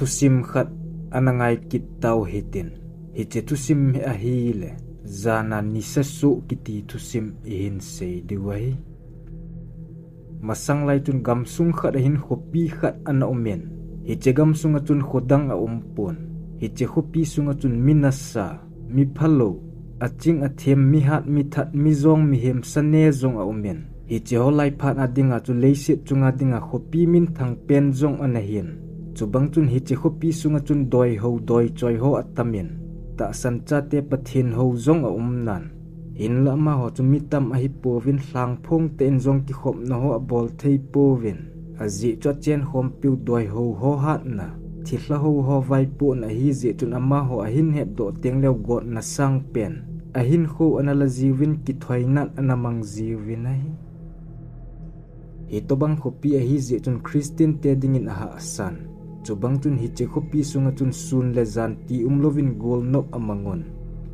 thusim khat anangai kit tau hitin hiche thusim he ahi le Jana Nisa su kiti thusim ihin sei diwahi masang lai tun gamsung khat ahin khopi khat ana omen hiche gamsung atun khodang a umpon hiche khopi sunga tun minasa mi phalo aching athem mi hat mi that mi zong mi hem sane zong a omen hiche holai phat adinga chu leisit chunga dinga khopi min thang pen zong anahin chubang chun hiche khopi sunga chun doi ho doi choi ho atamin ta san cha te pathin ho zong a umnan in la ma ho chu mitam a hi povin hlang phong ten zong ki khop na ho a bol thei povin azi cho chen khom piu doi ho ho hat na thila ho ho vai pu na hi zi tun ama ho a hin het do teng leo got na sang pen a hin kho anala jiwin ki thoinat anamang jiwin ai hitobang khopi a hi zi tun Christian te dingin a ha asan chubang tun hiche khopi sunga tun sun le zan ti umlovin gol nop amangon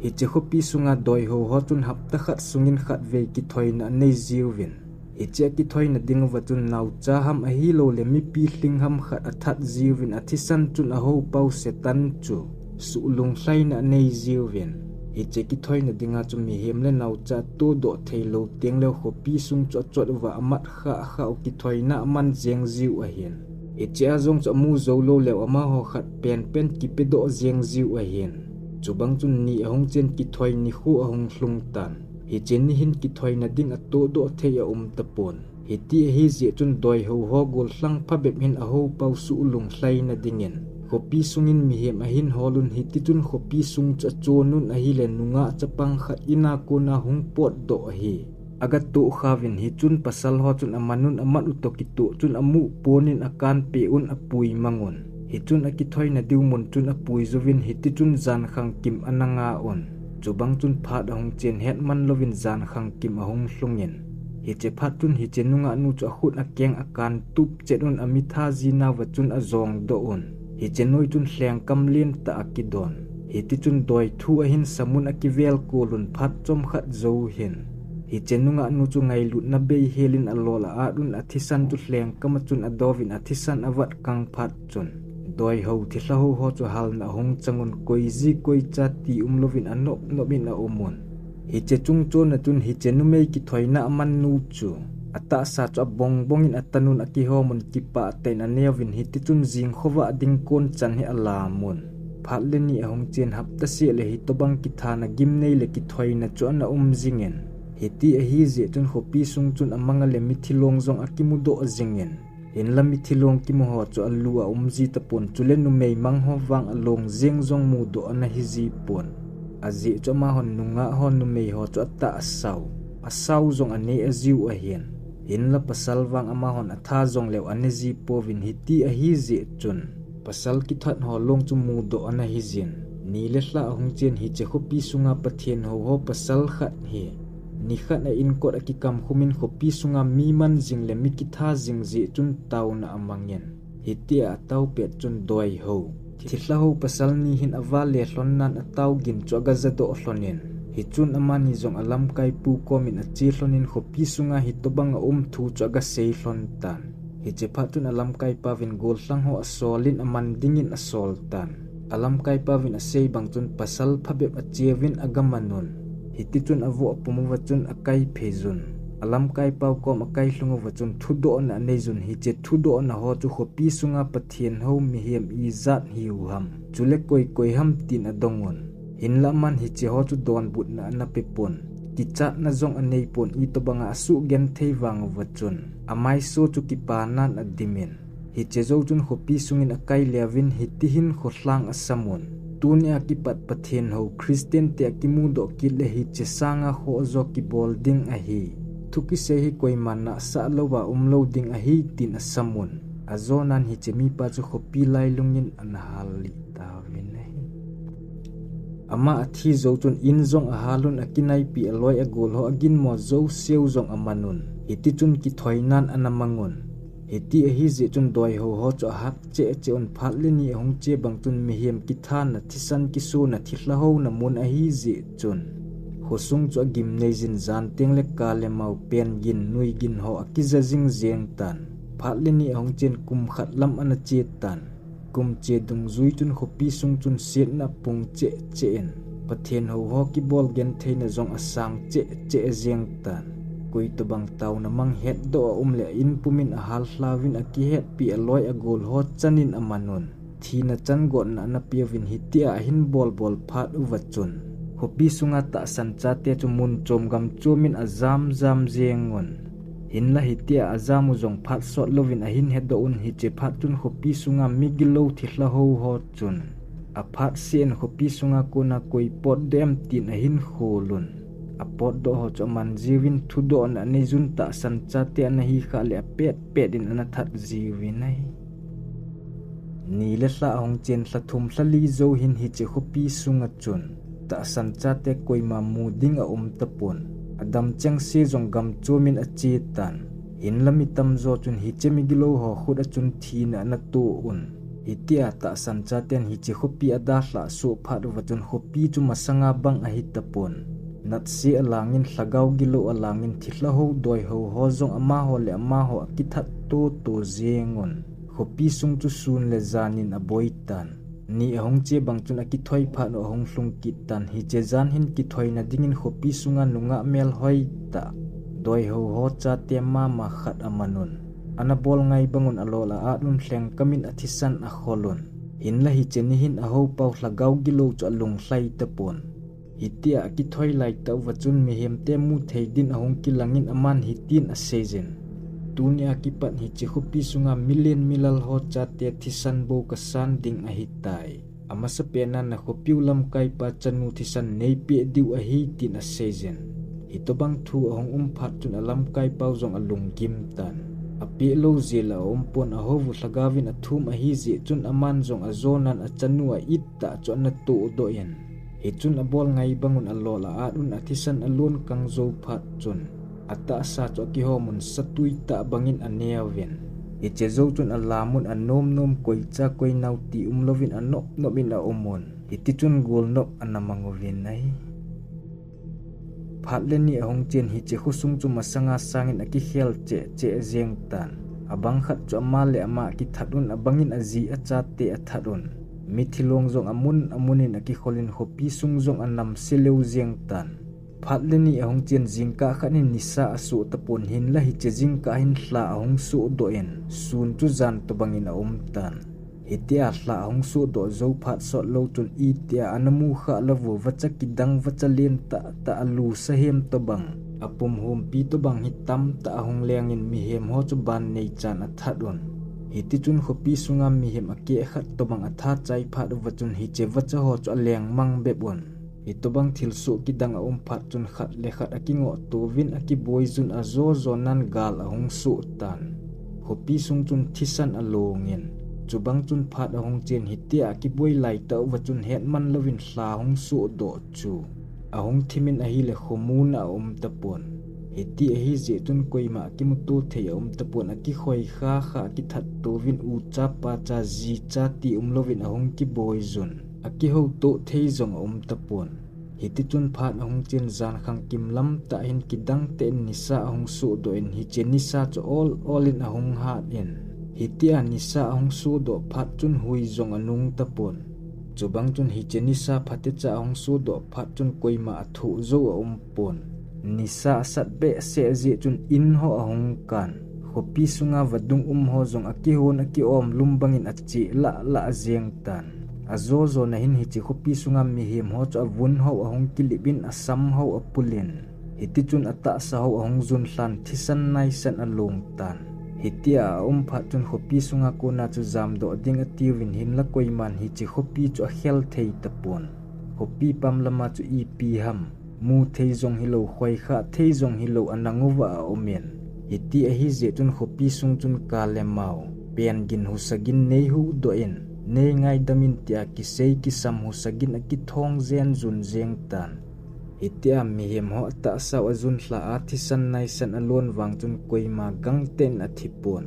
hiche khopi sunga doi ho ho tun hapta khat sungin khat ve ki thoina nei jiwin hiche ki thoina dingwa tun nau cha ham a hi lo le mi pi hling ham khat athat jiwin athisan tun a ho pau setan chu su lung hlaina nei jiwin hiche ki thoina dinga chu mi hem le nau cha to do theilo teng le khopi sung cho chot wa amat kha kha ki thoina man jeng jiw a hin hiche azong cha mu zo lo le ama ho khat pen pen ki pe do jeng jiw a hin chubang chun ni ahong chen ki thoi ni khu ahong hlung tan hi chen ni hin ki thoi na ding a to do theya tapon hiti hi je chun doi ho ho gol hlang pha bep hin a ho pau su lung hlai na dingen khopi sungin mi hem a hin holun hiti chun khopi sung cha chonun a hi le nunga chapang kha ina ko na hung pot do hi aga tu khavin hi chun pasal ho chun amanun amat utoki tu chun amu ponin akan pe un apui mangon hi chun aki thoi na diu mon chun apui zovin hiti chun jan khang kim ananga on chubang chun phat ahong chen het man lovin jan khang kim ahong hlungin hi che phat chun hi chenunga nu chu khut akeng akan tup chenun amitha jina wa chun azong do on hi chenoi chun hleng kamlin ta akidon hi ti chun doi thu a hin samun akivel kolun phat chom khat zo hin hi chenunga nu chu ngai lut na be helin alola a dun athisan chu hleng kam chun adovin athisan awat kang phat chun doi ho thila ho ho chu hal na hong changun koi ji koi cha ti umlovin anop nobin a omon hi che chung chon na tun hi che nu mei ki thoina man nu chu ata sa chu bong bongin atanun aki ho mun ki pa ten anevin hi ti chun jing khowa ding kon chan he ala mun phat le ni ahong chen hap ta se le hi to bang ki thana gim nei le ki thoina chu na jingen hiti a hi je chun khopi sung chun amanga le mithilong zong akimudo jingen in la mithilong ki mo ho chu alua umji tapon chule nu mei mang ho wang along jeng zong mu do ana hi ji pon aji chu ma hon nunga hon nu mei ho chu ta asau zong ane ajiu a hian in la pasal wang ama hon atha zong lew ane ji povin hiti a hi je chun pasal ki that ho long chu mu do ana hi jin ni le hla hong chen hi che khopi sunga pathian ho ho pasal khat hi ni khat na in kot akikam khumin khopi sunga mi man jing le mi kitha jing ji chun taw na amangen hiti a taw pet chun doi ho thila ho pasal ni hin awal le hlon nan ataw gin choga za do hlonin hi chun amani jong alam kai pu komin a chi hlonin khopi sunga hi tobang thu choga sei hlon tan hi che phatun alam kai pavin gol hlang ho asolin aman dingin asol tan alam kai pavin a sei bang chun pasal phabep a chewin agamanon hiti chun avo apumu wachun akai phejun alam kai pau kom akai hlungo wachun thudo na neijun hi che thudo na ho chu khopi sunga pathian ho mi hem i zat hiu ham chule koi ham tin adongon hinla man hi che ho chu don but na pepon ki cha na zong anei pon i to banga asu gen theiwang wachun amai so chu ki panan adimin hi che zo chun khopi sungin akai lewin hiti hin khohlang asamun tunia ki pat pathian ho Christian te akimu do ki le hi che sanga ho zo ki bolding a hi thuki se hi koi manna sa lowa umloading a hi tin asamun azonan hi che mi pa chu khopi lai lungin anhali tawin hi ama athi zo chun in zong a halun akinai pi aloi agol ho agin mo zo seu zong amanun iti chun ki thoinan anamangon hiti a hi je chun doi ho ho cho hak che on phat le ni hong che bang chun mi hem ki than na thisan ki su na thihla ho na mun a hi je chun khosung cho gim nei jin jan teng le ka le mau pen gin nui gin ho akiza jing jeng tan phat le ni hong chen kum khat lam ana che tan kum che dung zui chun khopi sung chun siat na pung che chen pathian ho ho ki bol gen theina zong asang che zeng tan koi to bang taw na mang het do le in pumin a hal hlavin a ki het pi aloi a gol ho chanin amanon thina chan gon na piavin hitia hin bol phat uwachun khopi sunga ta san cha te chu mun chom gam chumin azam zam zengon hin la hitia azamu zong phat sot lovin a hin het do un hi che phat chun khopi sunga migilo thila ho chun a phat sen khopi sunga kona koi pot dem tin a hin kholun a pot do ho choman jiwin thu do na ne jun ta san cha te na hi kha le pet din ana that jiwin ai ni le hla hong chen hla thum hla li zo hin hi che khopi sunga chun ta san cha te koi ma mu ding a tapon adam chang se jong gam chumin a chi tan hin lami tam zo chun hi che migilo ho khud a chun thina na tu un itia ta san cha ten hi che khopi ada hla so phat wa chun khopi chu masanga bang a hi tapon nat se alangin hlagau gilo alangin thila ho doi ho zong ama ho le ama ho ki that to zengon khopi sung chu sun le zanin a boitan ni ahong che bang chun aki thoi pha no hong hlung ki tan hi che zan hin ki thoi na dingin khopi sunga nunga mel hoi ta doi ho cha te ma khat amanon ana bol ngai bangun alola adun thleng kamin athisan a kholon hin la hi cheni hin a ho pau hlagau gilo chu alung hlai tapon hitia aki thoi lai ta wachun mi hem te mu theidin ahong ki langin aman hitin a sejen tunia ki pat hi che khopi sunga million milal ho cha te thisan bo ka san ding a hitai ama sa pena na khopiu lam kai pa chanu thisan nei pe diu a hi tin a sejen hitobang thu ahong phat chun alam kai pau zong alung kim tan api lo zela pon a hovu hlagavin a thum a hi ji chun aman zong a zonan a chanu a itta chon na tu do yen hi chun a bol ngai bangun a lola adun a thisan alun kang zo phat chun ata sa cho ki homun satui ta bangin aneawen i che zo chun alamun anom koi cha koi nau ti lovin anop nobin a omon iti chun gol nop anamangovin nai phatle ni ahong chen hi che khusung chu masanga sangin aki khel che zeng tan abang khat chu amale ama ki thadun abangin aji acha te athadun mithilong zong amunin aki kholin hopi sung zong anam seleu zeng tan phatle ni ahong chen jingka khanin nisa asu tapon hin la hi che jingka hin hla ahong su do en sun chu zan to bangin a tan hitia hla ahong su do zo phat so lo chun itia anamu kha lawu wacha kidang wacha len ta alu sahem to bang apum hom pi to bang hitam ta ahong lengin mi hem ho chu ban nei chan athadon hiti chun khopi sunga mi hem ake khat to bang atha chai phat wachun hi che wacha ho chu leng mang bebon itobang Thilsoh Kidang phat chun khat le khat akingo to win aki boizun azo zonan gal ahong su tan khopi sung chun thisan alongin chubang chun phat ahong chen hitia ki boi lai ta wachun het man lovin hla hong su do chu ahong thimin ahi le khomuna tapon hiti ahi je chun koima ki mutu thei tapon aki khoi kha ki that to win u cha pa cha ji cha ti lovin ahong ki boizun aki ho to thei zong tapon hiti chun phat ahong chen zan khang kim lam ta hin kidang te nisa ahong su do en hi che nisa cho all in ahong hat en hitia nisa ahong su do phat chun hui zong anung tapon chubang chun hi che nisa phate cha ahong su do phat chun koima athu zo pon nisa sat be se je chun in ho ahong kan khopi sunga vadung ho zong aki hon aki om lumbangin achi la zeng tan azo na hin hi chi khopi sunga mi him ho cha vun ho ahong kilibin asam ho apulin hiti chun ata sa ho ahong zun hlan thisan nai san along tan hitia phat chun khopi sunga ko na chu jam do ding atiwin hin la koiman hi chi khopi chu hel thei tapon khopi pam lama chu pi ham mu thei zong hilo khoi kha thei zong hilo ananguwa omen hiti a hi je chun khopi sung chun kalemau pen gin husagin nei hu do en nei ngai damin tia ki sei ki sam husagin aki thong zen zun zeng tan hitia mi hem ho ta sa azun hla a thisan nai san alon wang chun koima gang ten athipon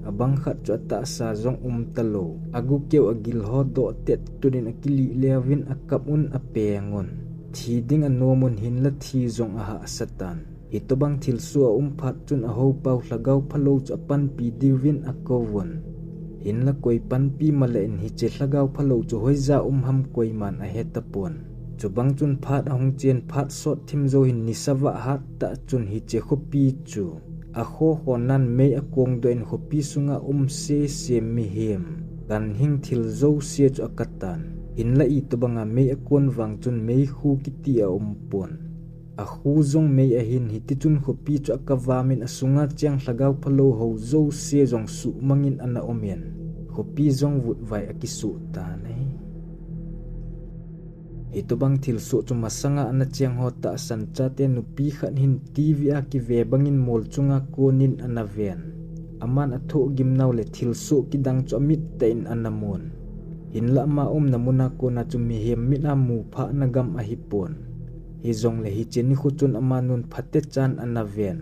abang khat chu ta sa zong talo agu keu agil ho do tet tunin akili lewin akapun apengon thi ding anomun hin la thi zong a ha satan itobang Thilsoh phat chun a ho pau hlagau phalo chu pan pi diwin akowon hin la koi pan pi male in hi che hlagau phalo chu hoiza ham koi man a heta pon chubang chun phat hong chen phat sot thim zo hin nisawa hat ta chun hi che khopi chu a kho honan me a kong do in khopi sunga se mi hem kan hing Thilsoh se chu akatan in la I to banga me a kon wang chun me khu kiti a pon a khu zong me a hin hi ti chun khopi chu akawamin asunga chiang hlagau phalo ho zo se zong su mangin ana omen khopi zong vut vai akisu ta nei ito bang Thilsoh chu masanga ana chiang ho ta san cha te nupi khan hin TV a ki ve bangin mol chunga konin ana ven aman atho gimnaw le Thilsoh Kidang chu amit te in anamon hin la ma namuna ko na chu mi hem mina mu pha nagam a hipon hi zong le hi chen ni khu chun amanun phate chan ana ven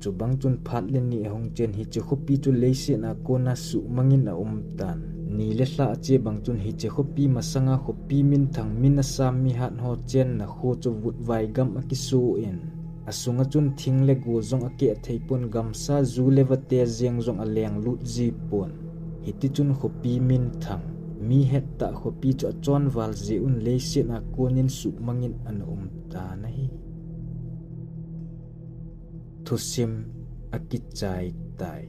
chu bang chun phat le ni hong chen hi che khopi chu leise na ko na su mangin a tan ni le hla che bang chun hi che khopi masanga khopi min thang min asam mi hat ho chen na kho chu vut vai gam akisu in asunga chun thing le go zong ake theipon gamsa zu le wate zeng zong aleng lut ji pon hiti chun khopi min thang mi het ta khopi chu chon wal je un leise na konin su mangin an ta nahi thusim akichai tai